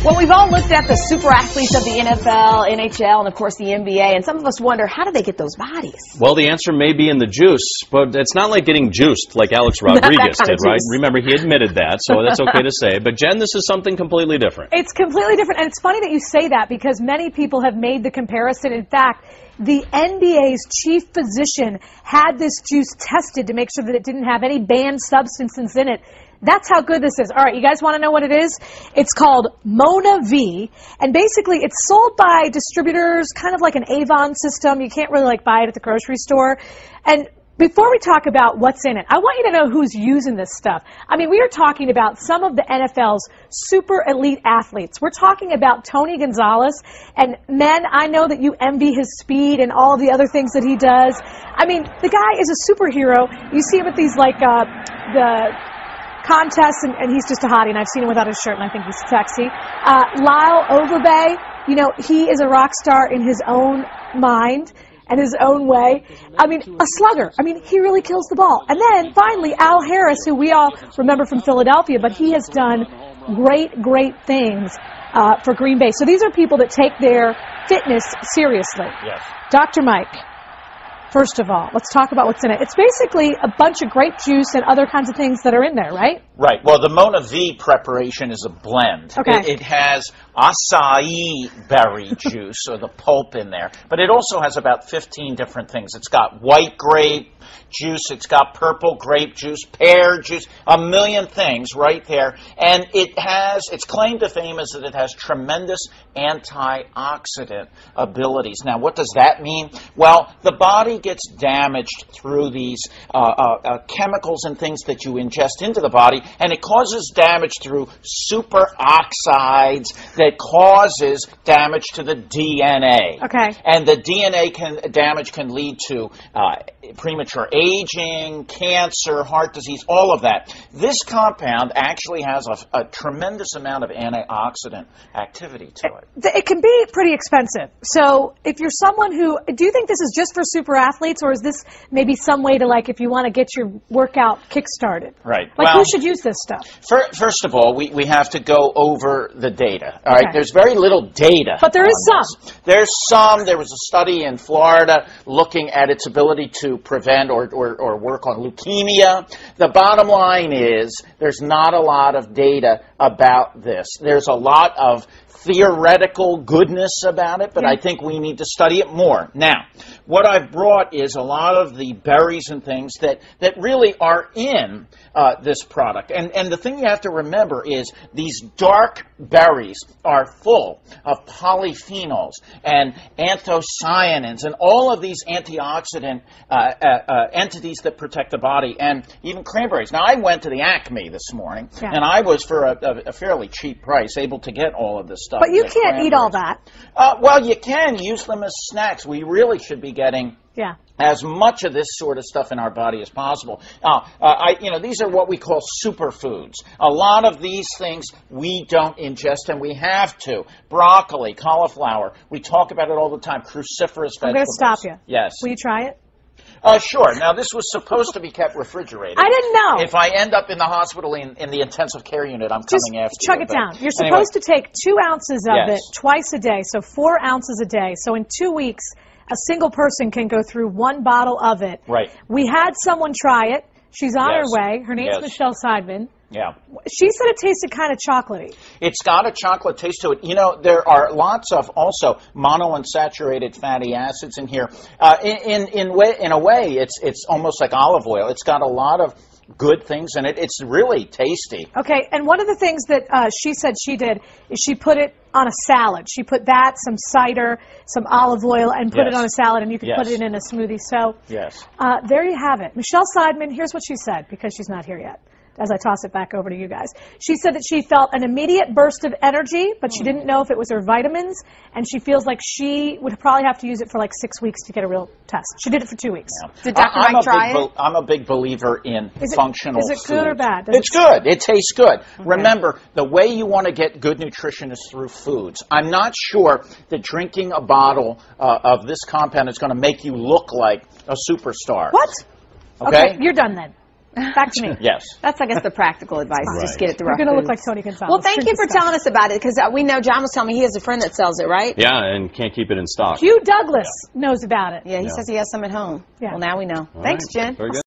Well, we've all looked at the super athletes of the NFL, NHL, and of course the NBA, and some of us wonder, how do they get those bodies? Well, the answer may be in the juice, but it's not like getting juiced like Alex Rodriguez did, right? Remember, he admitted that, so that's okay to say. But, Jen, this is something completely different. It's completely different, and it's funny that you say that because many people have made the comparison. In fact, the NBA's chief physician had this juice tested to make sure that it didn't have any banned substances in it. That's how good this is. All right, you guys want to know what it is? It's called Mona V, and basically it's sold by distributors, kind of like an Avon system. You can't really buy it at the grocery store. And before we talk about what's in it, I want you to know who's using this stuff. I mean, we are talking about some of the NFL's super elite athletes. We're talking about Tony Gonzalez, and men, I know that you envy his speed and all of the other things that he does. I mean, the guy is a superhero. You see him at these the contests, and he's just a hottie, and I've seen him without his shirt, and I think he's sexy. Lyle Overbay, you know, he is a rock star in his own mind and his own way. I mean, a slugger. I mean, he really kills the ball. And then, finally, Al Harris, who we all remember from Philadelphia, but he has done great, great things for Green Bay. So these are people that take their fitness seriously. Yes. Dr. Mike, first of all, let's talk about what's in it. It's basically a bunch of grape juice and other kinds of things that are in there, right? Right. Well, the Mona V preparation is a blend. Okay. It has acai berry juice, or the pulp in there, but it also has about 15 different things. It's got white grape juice, it's got purple grape juice, pear juice, a million things right there. And its claim to fame is that it has tremendous antioxidant abilities. Now, what does that mean? Well, the body gets damaged through these chemicals and things that you ingest into the body, and it causes damage through superoxides that causes damage to the DNA. Okay. And the DNA damage can lead to premature aging, cancer, heart disease, all of that. This compound actually has a tremendous amount of antioxidant activity to it. It can be pretty expensive. So if you're someone who, do you think this is just for super athletes, or is this maybe some way to, if you want to get your workout kick-started? Right. Who should use this stuff? First of all, we have to go over the data. All right. There's very little data. But there is some. There's some. There was a study in Florida looking at its ability to prevent or work on leukemia. The bottom line is there's not a lot of data about this. There's a lot of theoretical goodness about it, but I think we need to study it more. Now, what I've brought is a lot of the berries and things that really are in this product. And the thing you have to remember is these dark berries are full of polyphenols and anthocyanins and all of these antioxidant entities that protect the body, and even cranberries. Now, I went to the Acme this morning, and I was, for a fairly cheap price, able to get all of this stuff. But you can't eat all that. Well, you can use them as snacks. We really should be getting as much of this sort of stuff in our body as possible. These are what we call superfoods. A lot of these things we don't ingest, and we have to. Broccoli, cauliflower, we talk about it all the time. Cruciferous vegetables. I'm going to stop you. Yes. Will you try it? Sure. Now, this was supposed to be kept refrigerated. I didn't know. If I end up in the hospital in the intensive care unit, I'm coming after you. Just chug it down. You're supposed to take 2 ounces of it twice a day, so 4 ounces a day. So in 2 weeks, a single person can go through 1 bottle of it. Right. We had someone try it. She's on her way. Her name's Michelle Seidman. Yeah. She said it tasted kind of chocolatey. It's got a chocolate taste to it. You know, there are lots of also monounsaturated fatty acids in here. In a way, it's almost like olive oil. It's got a lot of good things in it. It's really tasty. Okay, and one of the things that she said she did is she put it on a salad. She put that, some cider, some olive oil, and put it on a salad, and you could put it in a smoothie. So there you have it. Michelle Seidman, here's what she said, because she's not here yet, as I toss it back over to you guys. She said that she felt an immediate burst of energy, but she didn't know if it was her vitamins, and she feels like she would probably have to use it for 6 weeks to get a real test. She did it for 2 weeks. Yeah. Did Dr. Mike try it? I'm a big believer in functional food. Is it good or bad? It's good. It tastes good. Okay. Remember, the way you want to get good nutrition is through foods. I'm not sure that drinking a bottle of this compound is going to make you look like a superstar. What? Okay, you're done then. Back to me. Yes. That's, I guess, the practical advice. Right. Just get it through You're our going to look foods. like Tony Gonzalez. Well, thank you for Drink the telling us about it, because we know John was telling me he has a friend that sells it, right? Yeah, and can't keep it in stock. Hugh Douglas knows about it. Yeah, he says he has some at home. Yeah. Well, now we know. All Thanks, right. Jen. Very good.